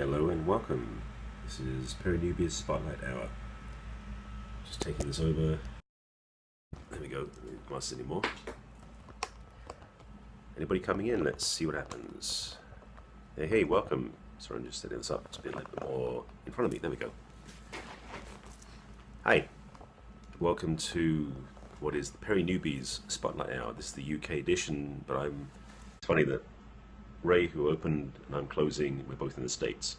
Hello and welcome. This is Perinubia's Spotlight Hour. Just taking this over. There we go. Can't must anymore. Anybody coming in? Let's see what happens. Hey, welcome. Sorry, I'm just setting this up to be a little bit more in front of me. There we go. Hi. Welcome to what is the Perinubia's Spotlight Hour. This is the UK edition, but it's funny that Ray, who opened, and I'm closing, we're both in the States.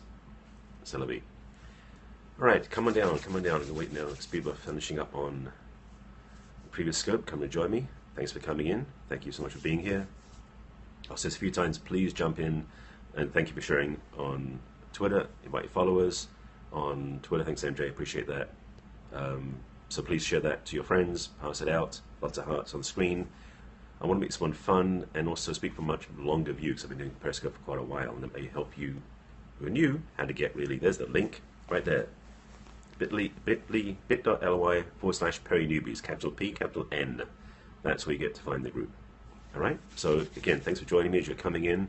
Celebi. Alright, come on down. I'm going to wait now because people are finishing up on the previous scope. Come and join me. Thanks for coming in. Thank you so much for being here. I'll say this a few times, please jump in, and thank you for sharing on Twitter. Invite your followers on Twitter. Thanks, MJ. Appreciate that. So please share that to your friends. Pass it out. Lots of hearts on the screen. I want to make this one fun and also speak from much longer view because I've been doing Periscope for quite a while, and it may help you who are new how to get really. There's the link right there. bit.ly/Perinubies, capital P, capital N. That's where you get to find the group. All right. So again, thanks for joining me as you're coming in.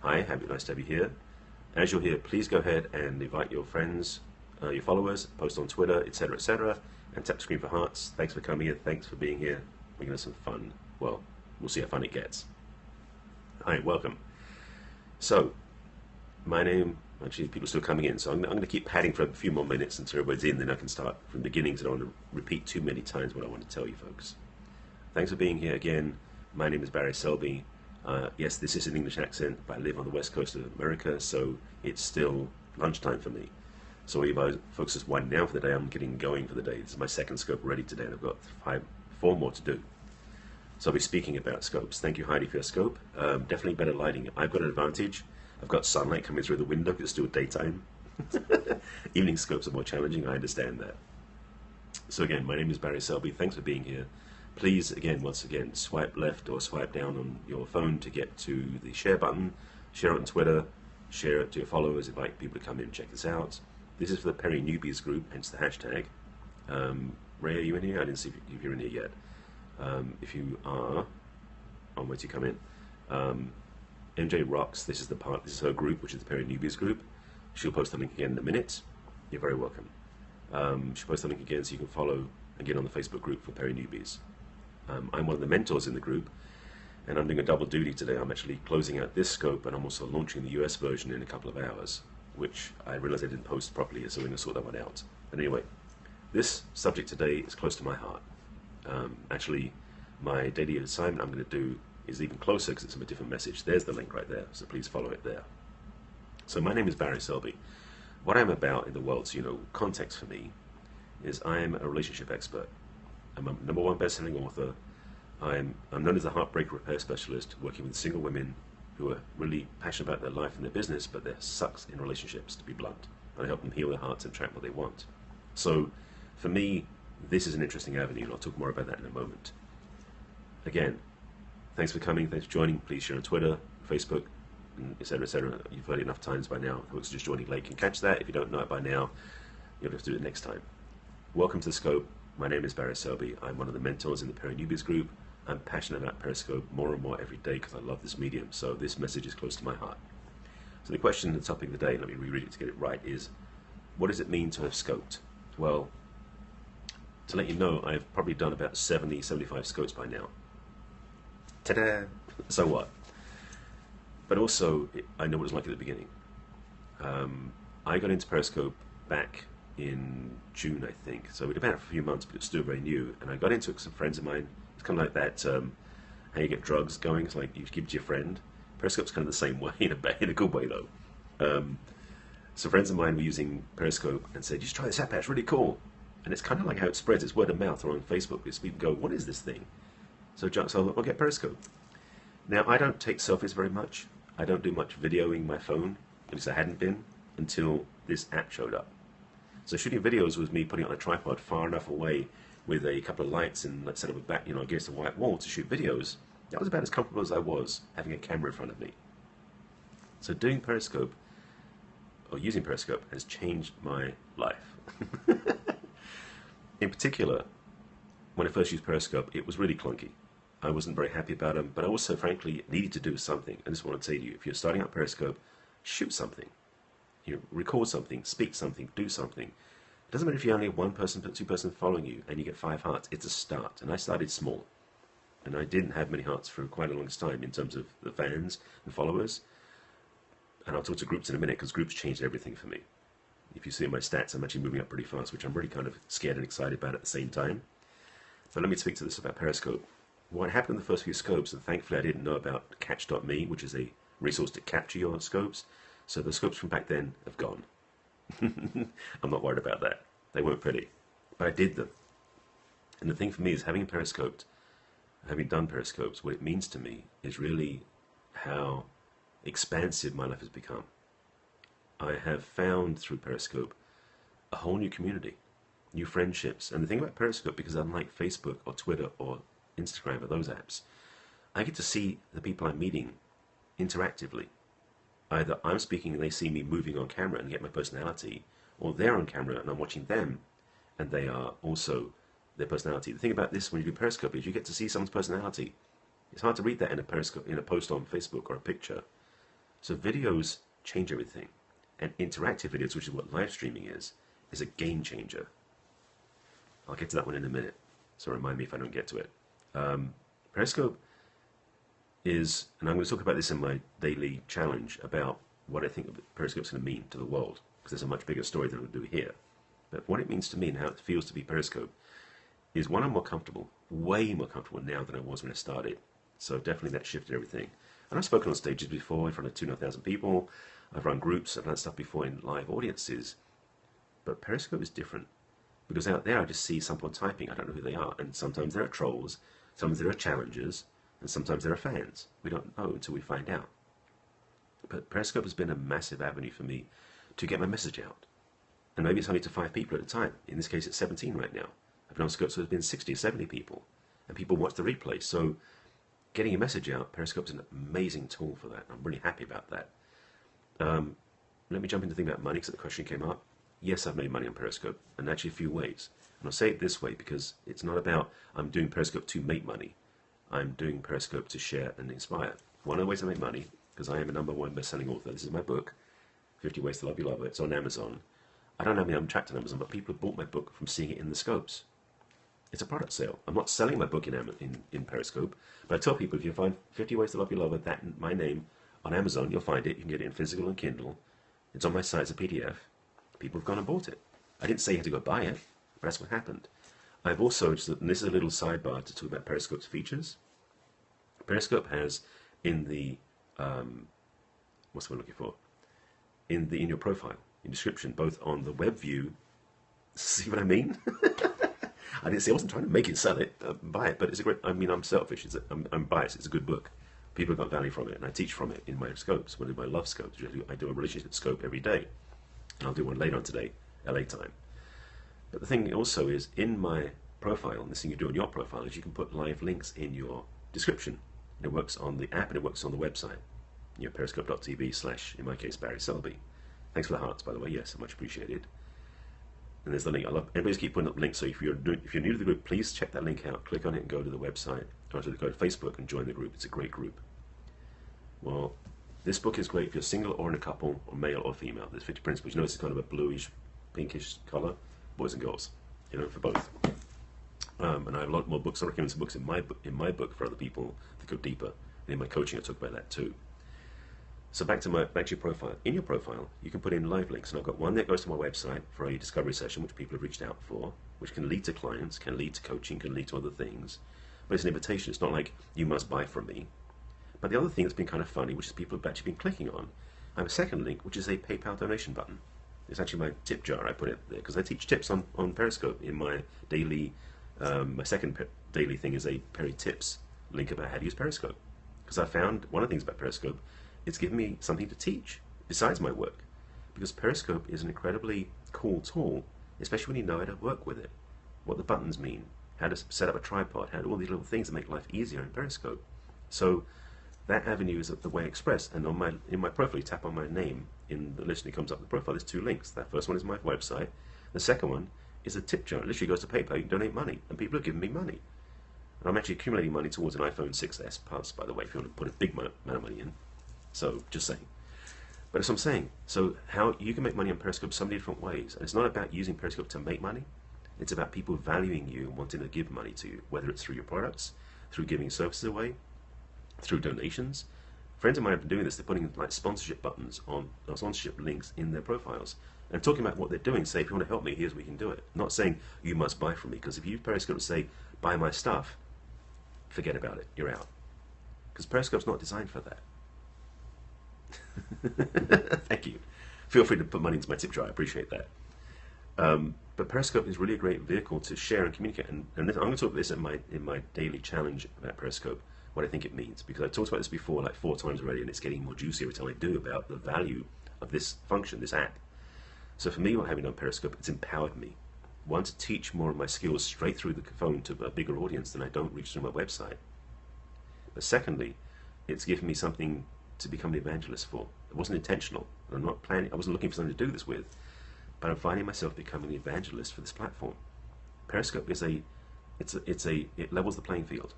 Hi, nice to have you here. As you're here, please go ahead and invite your friends, your followers, post on Twitter, etc., and tap the screen for hearts. Thanks for coming in. Thanks for being here. We're going to have some fun. Well, we'll see how fun it gets. Hi, welcome. So, my name, actually people are still coming in, so I'm going to keep padding for a few more minutes until everybody's in, then I can start from the beginning, because I don't want to repeat too many times what I want to tell you folks. Thanks for being here again. My name is Barry Selby. Yes, this is an English accent, but I live on the west coast of America, so it's still lunchtime for me. So if I folks just winding down for the day, I'm getting going for the day. This is my second scope already today, and I've got four more to do. So I'll be speaking about scopes. Thank you, Heidi, for your scope. Definitely better lighting. I've got an advantage. I've got sunlight coming through the window because it's still daytime. Evening scopes are more challenging. I understand that. So again, my name is Barry Selby. Thanks for being here. Please, once again, swipe left or swipe down on your phone to get to the share button. Share it on Twitter. Share it to your followers. Invite people to come in and check this out. This is for the Perinubias group, hence the hashtag. Ray, are you in here? I didn't see if you're in here yet. If you are, I'll wait till you come in. MJ rocks. This is her group, which is the Perinubias group. She'll post the link again in a minute. You're very welcome. She'll post the link again so you can follow and get on the Facebook group for Perinubias. I'm one of the mentors in the group, and I'm doing a double duty today. I'm actually closing out this scope, and I'm also launching the US version in a couple of hours, which I realized I didn't post properly, so we're going to sort that one out. But anyway, this subject today is close to my heart. Actually, my daily assignment I'm going to do is even closer because it's a different message. There's the link right there, so please follow it there. So my name is Barry Selby. What I'm about in the world, so context for me, is I'm a relationship expert. I'm a #1 best-selling author. I'm known as a heartbreak repair specialist, working with single women who are really passionate about their life and their business, but they're sucks in relationships, to be blunt. And I help them heal their hearts and attract what they want. So, for me, this is an interesting avenue, and I'll talk more about that in a moment. Again, thanks for coming, thanks for joining. Please share on Twitter, Facebook, etc. You've heard it enough times by now. Folks just joining late can catch that. If you don't know it by now, you'll have to do it next time. Welcome to the scope. My name is Barry Selby. I'm one of the mentors in the Perinubias group. I'm passionate about Periscope more and more every day because I love this medium, so this message is close to my heart. So the question, the topic of the day, let me reread it to get it right, is what does it mean to have scoped? Well, to let you know, I've probably done about 70, 75 scopes by now. Ta-da! So what? But also, I know what it's like at the beginning. I got into Periscope back in June, I think. So we'd been out for a few months, but it's still very new. And I got into it with some friends of mine. It's kind of like that, how you get drugs going. It's like you give it to your friend. Periscope's kind of the same way, in a good way though. So friends of mine were using Periscope and said, just try this app, it's really cool. And it's kind of like how it spreads. It's word of mouth or on Facebook. Because people go, what is this thing? So I'll get Periscope. Now, I don't take selfies very much. I don't do much videoing my phone. At least I hadn't been until this app showed up. So shooting videos was me putting it on a tripod far enough away with a couple of lights and let's set up a back, against a white wall to shoot videos. That was about as comfortable as I was having a camera in front of me. So doing Periscope, or using Periscope, has changed my life. In particular, when I first used Periscope, it was really clunky. I wasn't very happy about them, but I also, frankly, needed to do something. I just want to tell you, if you're starting out Periscope, shoot something. You record something, speak something, do something. It doesn't matter if you only have one person, two person following you, and you get 5 hearts. It's a start. And I started small. And I didn't have many hearts for quite a long time in terms of the fans and followers. And I'll talk to groups in a minute because groups changed everything for me. If you see my stats, I'm actually moving up pretty fast, which I'm really kind of scared and excited about at the same time. So let me speak to this about Periscope. What happened in the first few scopes, and thankfully I didn't know about catch.me, which is a resource to capture your scopes. So the scopes from back then have gone. I'm not worried about that. They weren't pretty. But I did them. And the thing for me is having done Periscopes, what it means to me is really how expansive my life has become. I have found through Periscope a whole new community, new friendships. And the thing about Periscope, because unlike Facebook or Twitter or Instagram or those apps, I get to see the people I'm meeting interactively. Either I'm speaking and they see me moving on camera and get my personality, or they're on camera and I'm watching them and they are also their personality. The thing about this when you do Periscope is you get to see someone's personality. It's hard to read that in a Periscope, in a post on Facebook or a picture. So videos change everything. And interactive videos, which is what live streaming is a game changer. I'll get to that one in a minute, so remind me if I don't get to it. Periscope is, and I'm going to talk about this in my daily challenge about what I think Periscope's going to mean to the world, because there's a much bigger story than we'll do here. But what it means to me and how it feels to be Periscope is, one, I'm more comfortable, way more comfortable now than I was when I started. So definitely that shifted everything. And I've spoken on stages before in front of 2,500 people. I've run groups, I've done stuff before in live audiences. But Periscope is different. Because out there I just see someone typing, I don't know who they are. And sometimes there are trolls, sometimes there are challengers, and sometimes there are fans. We don't know until we find out. But Periscope has been a massive avenue for me to get my message out. And maybe it's only to 5 people at a time. In this case it's 17 right now. I've known scopes where there's been 60 or 70 people. And people watch the replay. So getting a message out, Periscope's an amazing tool for that. I'm really happy about that. Let me jump into the thing about money, because the question came up. Yes, I've made money on Periscope, and actually a few ways. And I'll say it this way because it's not about I'm doing Periscope to make money. I'm doing Periscope to share and inspire. One of the ways I make money, because I am a #1 best-selling author. This is my book, 50 Ways to Love Your Lover. It's on Amazon. I don't know how many I'm tracked on Amazon, but people have bought my book from seeing it in the scopes. It's a product sale. I'm not selling my book in Periscope, but I tell people if you find 50 Ways to Love Your Lover, that my name on Amazon, you'll find it. You can get it in physical and Kindle. It's on my site as a PDF. People have gone and bought it. I didn't say you had to go buy it, but that's what happened. I've also, and this is a little sidebar to talk about Periscope's features. Periscope has in the, what's what I'm looking for? In your profile, in description, both on the web view, see what I mean? I didn't say, I wasn't trying to make it, sell it, buy it, but it's a great, I mean, I'm selfish, I'm biased, it's a good book. People have got value from it, and I teach from it in my scopes, one of my love scopes. I do a relationship scope every day, and I'll do one later on today, LA time. But the thing also is, in my profile, and this thing you do on your profile, is you can put live links in your description. And it works on the app, and it works on the website. Periscope.tv/ in my case, Barry Selby. Thanks for the hearts, by the way, yes, much appreciated. And there's the link. I love everybody's keep putting up links. So if you're new to the group, please check that link out. Click on it and go to the website, or to go to Facebook and join the group. It's a great group. Well, this book is great if you're single or in a couple, or male or female. There's 50 principles. You notice it's kind of a bluish, pinkish color, boys and girls. For both. And I have a lot more books. I recommend some books in my book for other people that go deeper. And in my coaching, I talk about that too. So back to your profile. In your profile, you can put in live links, and I've got one that goes to my website for a discovery session, which people have reached out for, which can lead to clients, can lead to coaching, can lead to other things. But it's an invitation. It's not like you must buy from me. But the other thing that's been kind of funny, which is people have actually been clicking on, I have a second link, which is a PayPal donation button. It's actually my tip jar. I put it there because I teach tips on Periscope in my daily. My second daily thing is a Perry Tips link about how to use Periscope. Because I found one of the things about Periscope, it's given me something to teach besides my work. Because Periscope is an incredibly cool tool, especially when you know how to work with it. What the buttons mean, how to set up a tripod, how to do all these little things that make life easier in Periscope. So that avenue is the way I express. And in my profile, you tap on my name in the list and it comes up the profile. There's 2 links. That first one is my website. The second one is a tip jar. It literally goes to PayPal. You can donate money, and people are giving me money. And I'm actually accumulating money towards an iPhone 6s Plus, by the way, if you want to put a big amount of money in. So, just saying. But as I'm saying, so how you can make money on Periscope so many different ways. And it's not about using Periscope to make money. It's about people valuing you and wanting to give money to you, whether it's through your products, through giving services away, through donations. Friends of mine have been doing this. They're putting like sponsorship buttons on, or sponsorship links in their profiles, and talking about what they're doing. Say, if you want to help me, here's where you can do it. Not saying you must buy from me, because if you use Periscope to say, buy my stuff, forget about it. You're out. Because Periscope's not designed for that. Thank you. Feel free to put money into my tip jar. I appreciate that. But Periscope is really a great vehicle to share and communicate. And I'm going to talk about this in my daily challenge about Periscope, what I think it means. Because I talked about this before like 4 times already, and it's getting more juicy every time I do about the value of this function, this app. So for me, what having done Periscope, it's empowered me. One, to teach more of my skills straight through the phone to a bigger audience than I don't reach through my website. But secondly, it's given me something to become an evangelist for. It wasn't intentional. I'm not planning. I wasn't looking for something to do this with. But I'm finding myself becoming an evangelist for this platform. Periscope is it levels the playing field.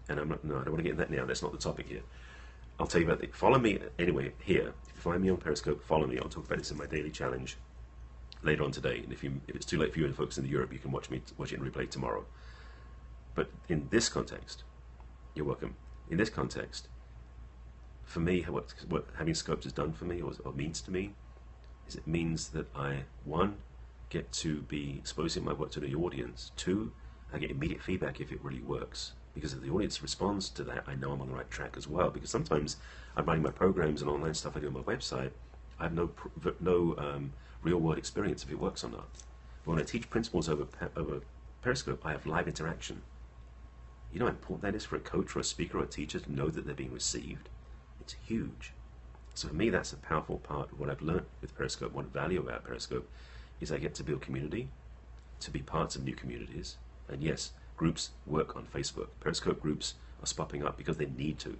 And I don't want to get into that now. That's not the topic here. I'll tell you about it. Follow me anyway here. If you find me on Periscope, follow me. I'll talk about this in my daily challenge later on today. And if it's too late for you and folks in Europe, you can watch it in replay tomorrow. But in this context, you're welcome. In this context, for me, what having scopes has done for me, or means to me, is it means that I, 1, get to be exposing my work to the audience. 2, I get immediate feedback if it really works. Because if the audience responds to that, I know I'm on the right track as well. Because sometimes I'm running my programs and online stuff I do on my website, I have no real-world experience if it works or not. But when I teach principles over Periscope, I have live interaction. You know how important that is for a coach or a speaker or a teacher to know that they're being received? It's huge. So for me, that's a powerful part of what I've learned with Periscope. What I value about Periscope is I get to build community, to be parts of new communities. And yes, groups work on Facebook. Periscope groups are popping up because they need to.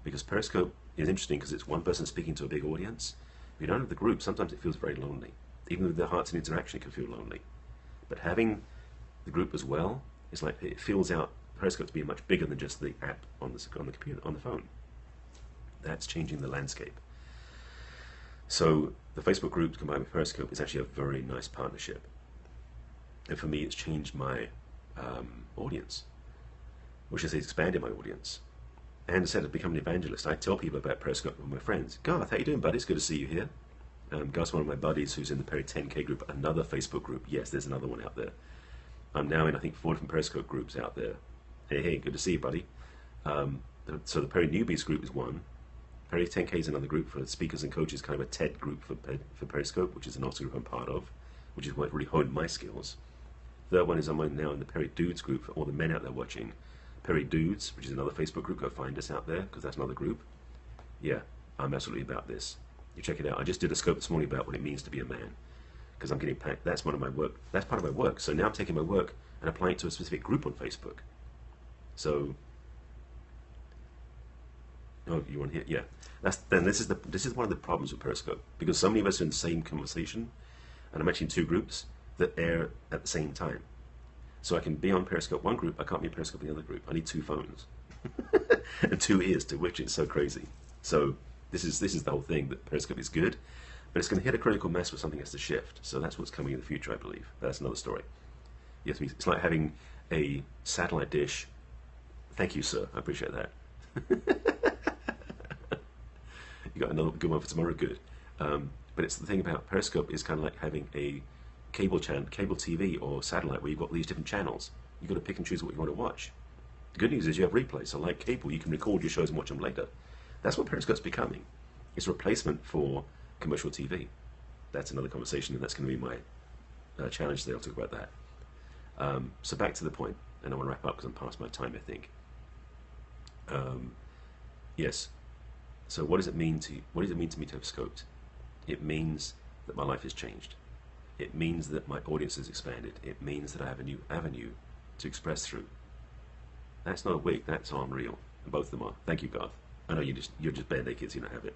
Because Periscope is interesting because it's one person speaking to a big audience. If you don't have the group, sometimes it feels very lonely. Even with the hearts and interaction, it can feel lonely. But having the group as well, it's like it fills out Periscope to be much bigger than just the app on the computer, on the phone. That's changing the landscape. So the Facebook groups combined with Periscope is actually a very nice partnership. And for me, it's changed my audience, which is expanded my audience. And instead of becoming an evangelist, I tell people about Periscope with my friends. Garth, how you doing, buddy? It's good to see you here. Garth's one of my buddies who's in the Perry 10K group, another Facebook group. Yes, there's another one out there. I'm now in, I think, 4 different Periscope groups out there. Hey, good to see you, buddy. So the Perry Newbies group is one. Perry 10K is another group for speakers and coaches, kind of a TED group for Periscope, which is an also group I'm part of, which is what really honed my skills. Third one is I'm now in the Perry Dudes group for all the men out there watching. Perry Dudes, which is another Facebook group. Go find us out there, because that's another group. Yeah, I'm absolutely about this. You check it out. I just did a scope this morning about what it means to be a man, because I'm getting packed. That's one of my work. That's part of my work. So now I'm taking my work and applying it to a specific group on Facebook. So, oh, you want to hear? Yeah. This is one of the problems with Periscope, because so many of us are in the same conversation, and I'm actually in 2 groups that air at the same time. So I can be on Periscope one group, I can't be on Periscope in the other group. I need 2 phones and 2 ears to which it's so crazy. So this is the whole thing, that Periscope is good, but it's going to hit a critical mass where something has to shift. So that's what's coming in the future, I believe. That's another story. It's like having a satellite dish. Thank you, sir. I appreciate that. You got another good one for tomorrow? Good. But it's the thing about Periscope is kind of like having a cable TV or satellite where you've got these different channels. You've got to pick and choose what you want to watch. The good news is you have replays. So like cable, you can record your shows and watch them later. That's what Periscope's becoming. It's a replacement for commercial TV. That's another conversation, and that's going to be my challenge today. I'll talk about that. So back to the point, and I want to wrap up because I'm past my time, I think. Yes. So what does it mean to me to have scoped? It means that my life has changed. It means that my audience has expanded. It means that I have a new avenue to express through. That's not a wig, that's all real. And both of them are. Thank you, Garth. I know you're just bare naked, so you don't have it.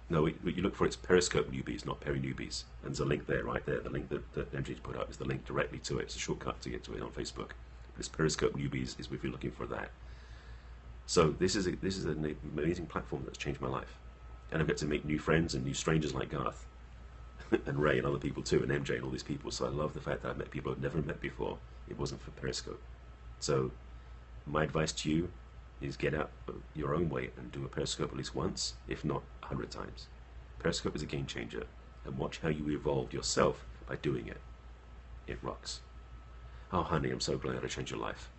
No, what you look for, it's Periscope Newbies, not Perry Newbies. And there's a link there, right there. The link that MJ's put up is the link directly to it. It's a shortcut to get to it on Facebook. But it's Periscope Newbies is if you're looking for that. So this is an amazing platform that's changed my life. and I've got to meet new friends and new strangers like Garth and Ray and other people too, and MJ and all these people. So I love the fact that I've met people I've never met before. It wasn't for Periscope. So my advice to you is get out your own way and do a Periscope at least once, if not 100 times. Periscope is a game changer, and watch how you evolved yourself by doing it. It rocks. Oh, honey, I'm so glad I changed your life.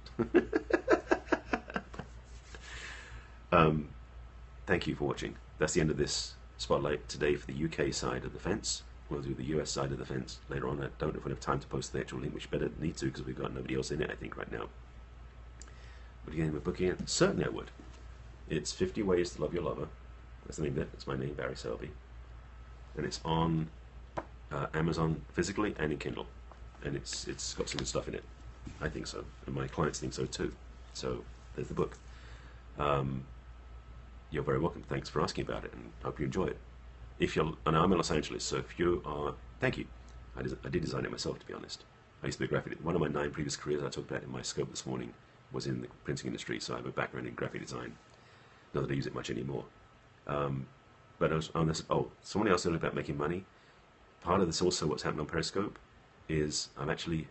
Thank you for watching. That's the end of this spotlight today for the UK side of the fence. We'll do the US side of the fence later on. I don't know if we have time to post the actual link, which better need to because we've got nobody else in it, I think, right now. But again, we're booking it. Certainly I would. It's 50 Ways to Love Your Lover. That's the name of it. That's my name, Barry Selby. And it's on Amazon physically and in Kindle. And it's got some good stuff in it. I think so. And my clients think so too. So there's the book. You're very welcome. Thanks for asking about it, and hope you enjoy it. If you're, and I'm in Los Angeles, so if you are, thank you. I did design it myself, to be honest. I used to be a graphic. One of my 9 previous careers I talked about in my scope this morning was in the printing industry, so I have a background in graphic design. Not that I use it much anymore. But I was on this. Oh, someone else said about making money. Part of this also, what's happened on Periscope, is I've actually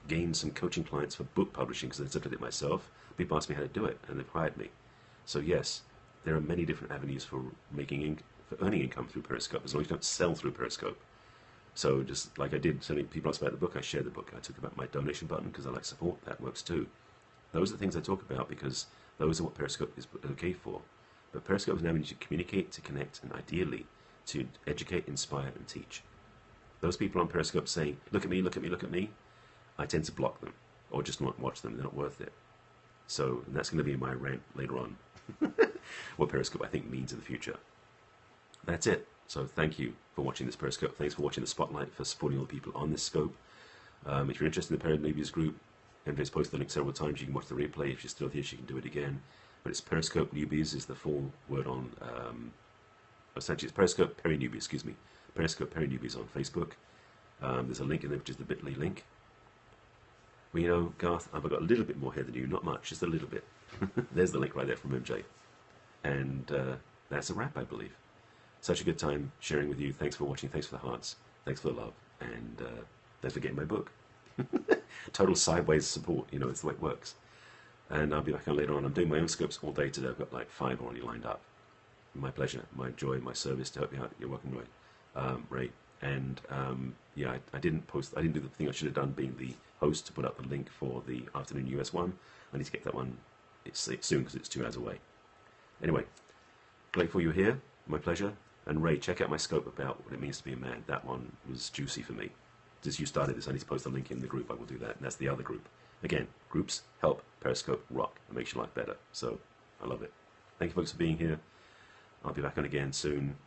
gained some coaching clients for book publishing because I looked at it myself. People asked me how to do it, and they've hired me. So yes, there are many different avenues for earning income through Periscope, as long as you don't sell through Periscope. So just like I did, sending people asked about the book, I shared the book. I talk about my donation button because I like support. That works too. Those are the things I talk about because those are what Periscope is okay for. But Periscope is an avenue to communicate, to connect, and ideally to educate, inspire, and teach. Those people on Periscope saying, look at me, look at me, look at me, I tend to block them or just not watch them. They're not worth it. So that's going to be my rant later on. What Periscope I think means in the future. That's it. So thank you for watching this Periscope. Thanks for watching the Spotlight, for supporting all the people on this scope. If you're interested in the Parent Newbies group, MJ's posted the link several times. You can watch the replay. If you're still here, she can do it again. But it's Periscope Newbies is the full word on, essentially it's Periscope Peri Newbies, excuse me. Periscope Peri Newbies on Facebook. There's a link in there, which is the bit.ly link. Well, you know, Garth, I've got a little bit more hair than you, not much, just a little bit. There's the link right there from MJ. And that's a wrap, I believe. Such a good time sharing with you. Thanks for watching. Thanks for the hearts. Thanks for the love. And don't forget my book. Total sideways support. You know, it's the way it works. And I'll be back on later on. I'm doing my own scopes all day today. I've got like 5 already lined up. My pleasure, my joy, my service to help you out. You're welcome, Ray. And yeah, I didn't do the thing I should have done, being the host, to put up the link for the afternoon US one. I need to get that one soon because it's 2 hours away. Anyway, grateful you're here. My pleasure. And Ray, check out my scope about what it means to be a man. That one was juicy for me. Since you started this, I need to post a link in the group. I will do that. And that's the other group. Again, groups help Periscope rock. It makes your life better. So I love it. Thank you folks for being here. I'll be back on again soon.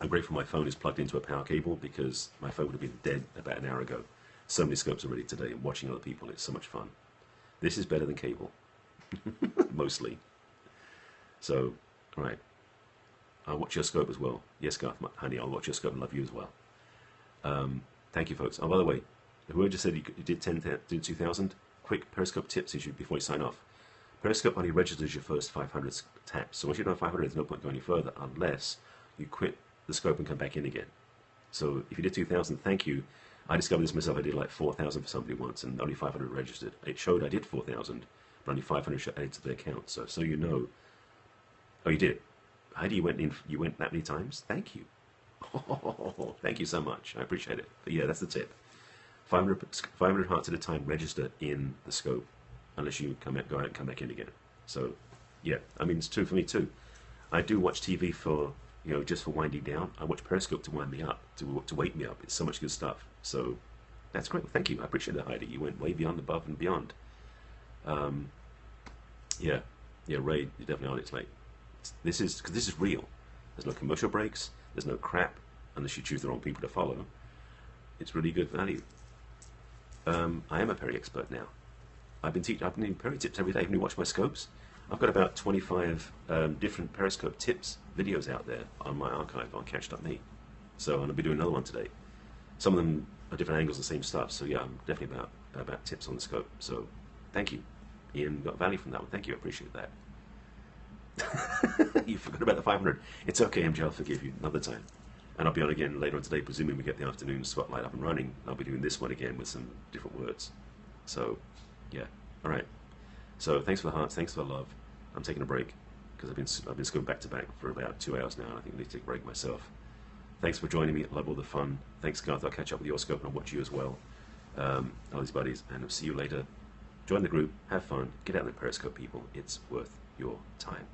I'm grateful my phone is plugged into a power cable because my phone would have been dead about an hour ago. So many scopes already today, and watching other people, it's so much fun. This is better than cable. Mostly. So, alright. I'll watch your scope as well. Yes, Garth, honey, I'll watch your scope and love you as well. Thank you, folks. Oh, by the way, whoever just said you did 2,000, quick Periscope tips before you sign off. Periscope only registers your first 500 taps. So once you've done 500, there's no point going any further unless you quit the scope and come back in again. So if you did 2,000, thank you. I discovered this myself. I did like 4,000 for somebody once and only 500 registered. It showed I did 4,000, but only 500 added to the account. So you know. Oh, you did it. Heidi, you went that many times? Thank you. Oh, thank you so much. I appreciate it. But yeah, that's the tip. 500 hearts at a time register in the scope, unless you go out and come back in again. So, yeah, I mean, it's true for me too. I do watch TV for, you know, just for winding down. I watch Periscope to wind me up, to wake me up. It's so much good stuff. So, that's great. Well, thank you. I appreciate that, Heidi. You went way beyond, above, and beyond. Yeah, Ray, you're definitely on it. It's like, this is real. There's no commercial breaks. There's no crap, unless you choose the wrong people to follow. It's really good value. I am a Peri expert now. I've been doing Peri tips every day. When you watch my scopes, I've got about 25 different Periscope tips videos out there on my archive on Catch.me. So, and I'll be doing another one today. Some of them are different angles, the same stuff. So yeah, I'm definitely about tips on the scope. So, thank you. Ian got value from that one. Thank you. I appreciate that. You forgot about the 500. It's okay, MJ, I'll forgive you another time. And I'll be on again later on today, presuming we get the afternoon spotlight up and running. I'll be doing this one again with some different words. So, yeah. All right. So thanks for the hearts, thanks for the love. I'm taking a break because I've been going back to back for about 2 hours now, and I think I need to take a break myself. Thanks for joining me. I love all the fun. Thanks, Garth. I'll catch up with your scope and I'll watch you as well. All these buddies, and I'll see you later. Join the group, have fun, get out in the Periscope, people. It's worth your time.